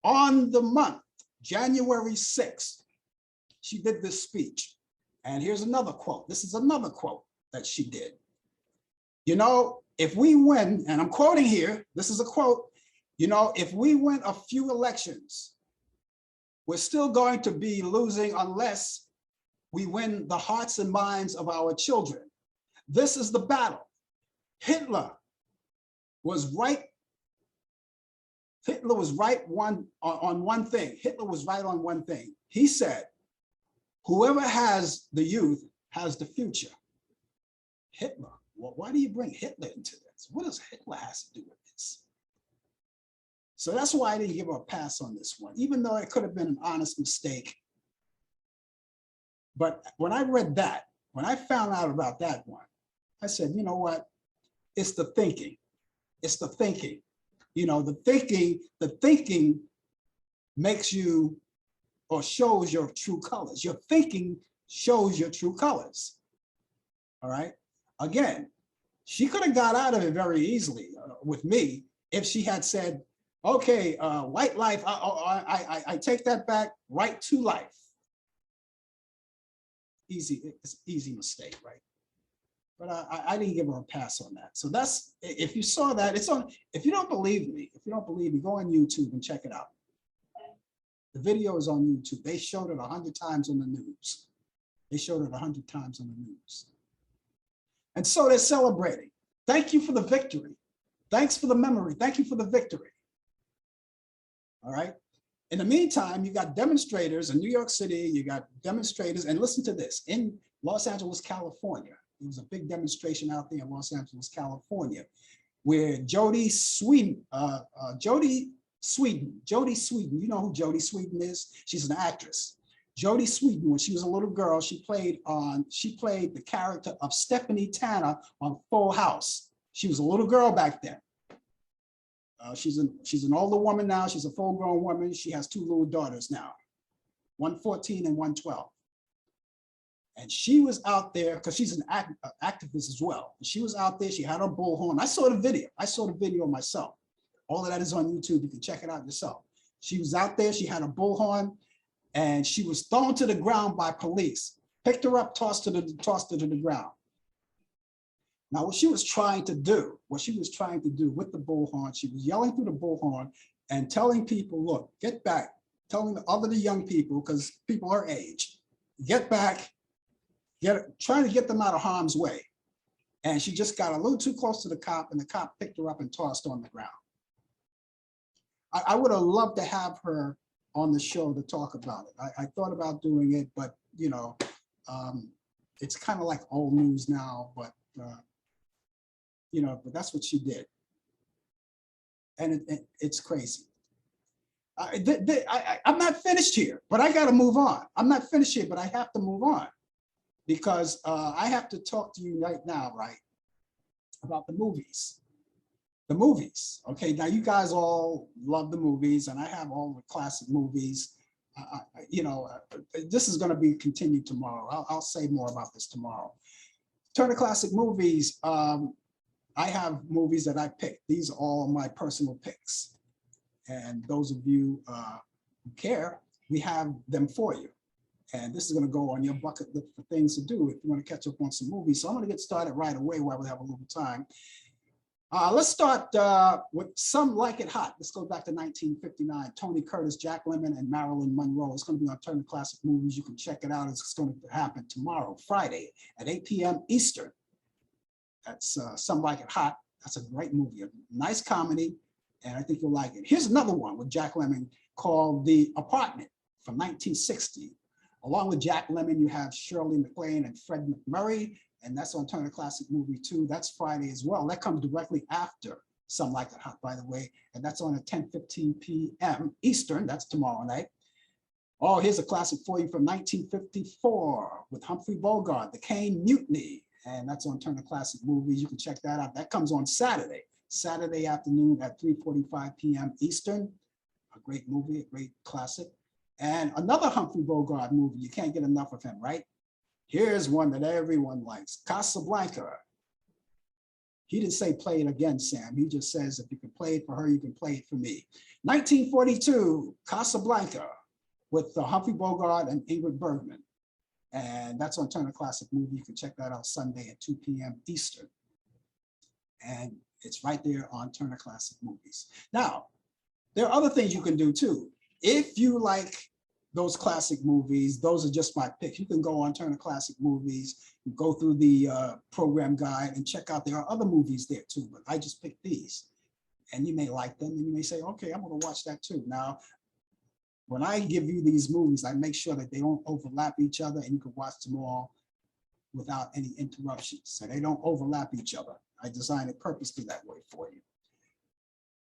On the month, January 6th, she did this speech. And here's another quote. This is another quote that she did. You know, if we win, and I'm quoting here, this is a quote, you know, if we win a few elections, we're still going to be losing unless we win the hearts and minds of our children. This is the battle. Hitler was right. Hitler was right on one thing. Hitler was right on one thing. He said, whoever has the youth has the future. Hitler. Well, why do you bring Hitler into this? What does Hitler have to do with this? So that's why I didn't give her a pass on this one, even though it could have been an honest mistake. But when I read that, when I found out about that one, I said, you know what? It's the thinking. It's the thinking. You know, the thinking makes you or shows your true colors. Your thinking shows your true colors. All right. Again, she could have got out of it very easily with me if she had said, okay, white life, I take that back, right to life. Easy, it's an easy mistake, right? But I didn't give her a pass on that. So that's, if you saw that, it's on, if you don't believe me, go on YouTube and check it out. The video is on YouTube. They showed it 100 times on the news. They showed it 100 times on the news. And so they're celebrating. Thank you for the victory. Thanks for the memory. Thank you for the victory. All right. In the meantime, you got demonstrators in New York City, you got demonstrators, and listen to this, in Los Angeles, California. There was a big demonstration out there in Los Angeles, California, where Jodie Sweetin, you know who Jodie Sweetin is? She's an actress. Jodie Sweetin, when she was a little girl, she played the character of Stephanie Tanner on Full House. She was a little girl back then. She's an older woman now. She's a full-grown woman. She has 2 little daughters now, one 14 and one 12. And she was out there because she's an activist as well. She was out there. She had her bullhorn. I saw the video. I saw the video myself. All of that is on YouTube. You can check it out yourself. She was out there. She had a bullhorn, and she was thrown to the ground by police. Picked her up, tossed her to the ground. Now, what she was trying to do with the bullhorn, she was yelling through the bullhorn and telling people, look, get back, telling the young people, because people her age, get back, trying to get them out of harm's way. And she just got a little too close to the cop, and the cop picked her up and tossed her on the ground. I would have loved to have her on the show to talk about it. I thought about doing it, but you know, it's kind of like old news now, but you know, but that's what she did. And it's crazy. I'm not finished here, but I got to move on. I'm not finished here, but I have to move on because I have to talk to you right now, right, about the movies. The movies. Okay, now you guys all love the movies, and I have all the classic movies. You know, this is going to be continued tomorrow. I'll say more about this tomorrow. Turner Classic Movies. I have movies that I picked. These are all my personal picks. And those of you who care, we have them for you. And this is going to go on your bucket list for things to do if you want to catch up on some movies. So I'm going to get started right away while we have a little time. Let's start with Some Like It Hot. This goes back to 1959. Tony Curtis, Jack Lemmon, and Marilyn Monroe. It's going to be on Turner Classic Movies. You can check it out. It's going to happen tomorrow, Friday, at 8 p.m. Eastern. That's Some Like It Hot. That's a great movie, a nice comedy, and I think you'll like it. Here's another one with Jack Lemmon called The Apartment, from 1960. Along with Jack Lemmon, you have Shirley MacLaine and Fred MacMurray, and that's on Turner Classic Movie 2. That's Friday as well. That comes directly after Some Like It Hot, by the way, and that's on at 10:15 p.m. Eastern. That's tomorrow night. Oh, here's a classic for you from 1954 with Humphrey Bogart, The Caine Mutiny, and that's on Turner Classic Movies. You can check that out. That comes on Saturday afternoon at 3:45 p.m. Eastern. A great movie, a great classic. And another Humphrey Bogart movie. You can't get enough of him, right? Here's one that everyone likes, Casablanca. He didn't say play it again, Sam. He just says if you can play it for her, you can play it for me. 1942, Casablanca with Humphrey Bogart and Ingrid Bergman. And that's on Turner Classic Movie. You can check that out Sunday at 2 p.m. Eastern. And it's right there on Turner Classic Movies. Now, there are other things you can do too. If you like those classic movies, those are just my picks. You can go on Turner Classic Movies, go through the program guide and check out, there are other movies there too, but I just picked these. And you may like them and you may say, okay, I'm gonna watch that too. Now, when I give you these movies, I make sure that they don't overlap each other and you can watch them all without any interruptions. So they don't overlap each other. I designed it purposely that way for you.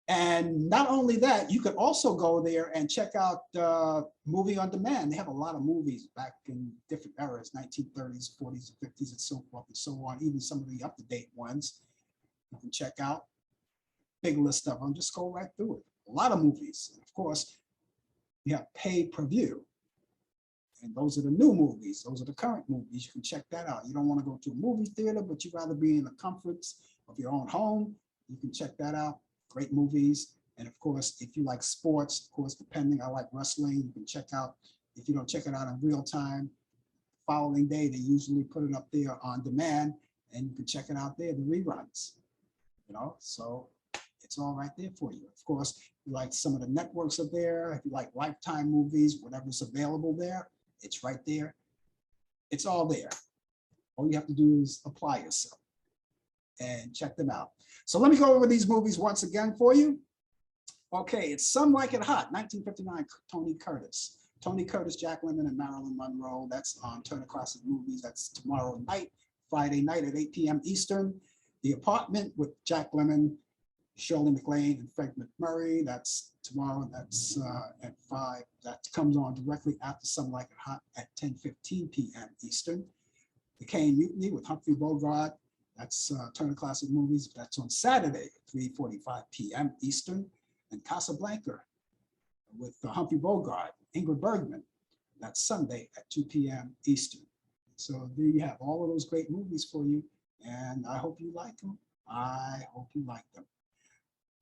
And not only that, you could also go there and check out Movie on Demand. They have a lot of movies back in different eras, 1930s, 40s, 50s, and so forth and so on, even some of the up-to-date ones you can check out. Big list of them, just go right through it. A lot of movies. And of course, you have pay-per-view. And those are the new movies. Those are the current movies. You can check that out. You don't want to go to a movie theater, but you'd rather be in the comforts of your own home. You can check that out. Great movies. And of course, if you like sports, of course, depending, I like wrestling, you can check out, if you don't check it out in real time, following day, they usually put it up there on demand and you can check it out there, the reruns, you know, so it's all right there for you. Of course, you like some of the networks are there. If you like Lifetime movies, whatever's available there, it's right there. It's all there. All you have to do is apply yourself and check them out. So let me go over these movies once again for you. Okay, it's Some Like It Hot, 1959, Tony Curtis. Tony Curtis, Jack Lemmon, and Marilyn Monroe. That's on Turner Classic Movies. That's tomorrow night, Friday night at 8 p.m. Eastern. The Apartment with Jack Lemmon, Shirley MacLaine, and Fred MacMurray. That's tomorrow. That's at 5. That comes on directly after Some Like It Hot at 10:15 p.m. Eastern. The Caine Mutiny with Humphrey Bogart. That's Turner Classic Movies. That's on Saturday at 3:45 p.m. Eastern. And Casablanca with Humphrey Bogart, Ingrid Bergman. That's Sunday at 2 p.m. Eastern. So there you have all of those great movies for you. And I hope you like them. I hope you like them.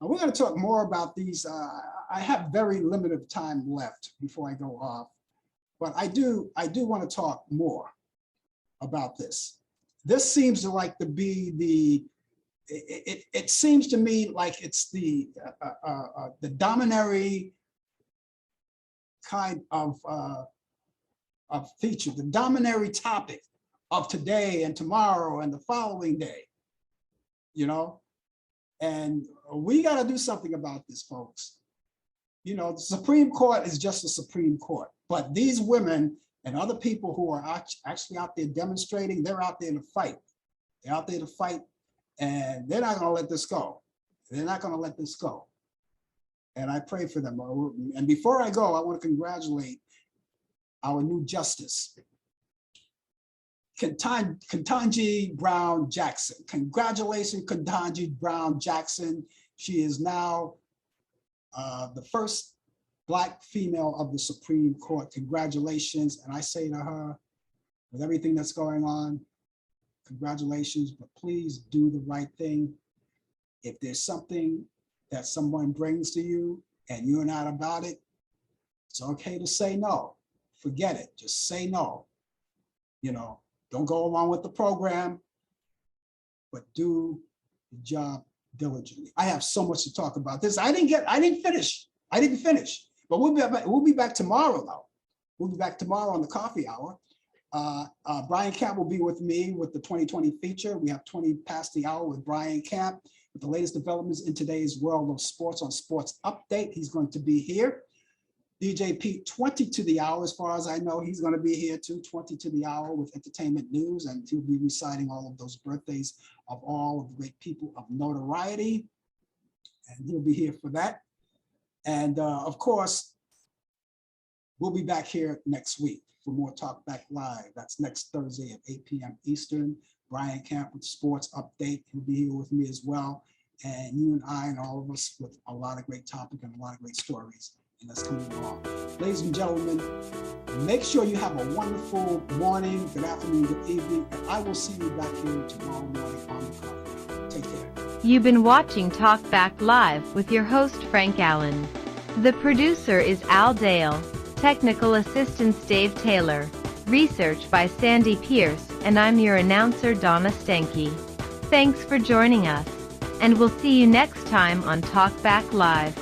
Now we're going to talk more about these. I have very limited time left before I go off, but I do want to talk more about this. This seems to like to be the, it seems to me like it's the dominatory kind of feature, the dominatory topic of today and tomorrow and the following day, you know? And we got to do something about this, folks. You know, the Supreme Court is just the Supreme Court, but these women and other people who are actually out there demonstrating, they're out there to fight. They're out there to fight, and they're not going to let this go. They're not going to let this go. And I pray for them. And before I go, I want to congratulate our new justice, Ketanji Brown Jackson. Congratulations, Ketanji Brown Jackson. She is now the first Black female of the Supreme Court. Congratulations. And I say to her, with everything that's going on, congratulations, but please do the right thing. If there's something that someone brings to you and you're not about it, it's okay to say no. Forget it, just say no. You know, don't go along with the program, but do the job diligently. I have so much to talk about this. I didn't finish, but we'll be back tomorrow though. We'll be back tomorrow on the coffee hour. Brian Camp will be with me with the 2020 feature. We have 20 past the hour with Brian Camp with the latest developments in today's world of sports on Sports Update. He's going to be here. DJ Pete, 20 to the hour, as far as I know, he's going to be here too, 20 to the hour with entertainment news, and he'll be reciting all of those birthdays of all of the great people of notoriety, and he'll be here for that. And of course, we'll be back here next week for more Talk Back Live. That's next Thursday at 8 p.m. Eastern. Brian Camp with Sports Update. He'll be here with me as well. And you and I and all of us with a lot of great topic and a lot of great stories. And that's coming along. Ladies and gentlemen, make sure you have a wonderful morning, good afternoon, good evening, and I will see you back here tomorrow morning on the call. Take care. You've been watching Talk Back Live with your host Frank Allen. The producer is Al Dale, technical assistance Dave Taylor, research by Sandy Pierce, and I'm your announcer Donna Stenke. Thanks for joining us, and we'll see you next time on Talk Back Live.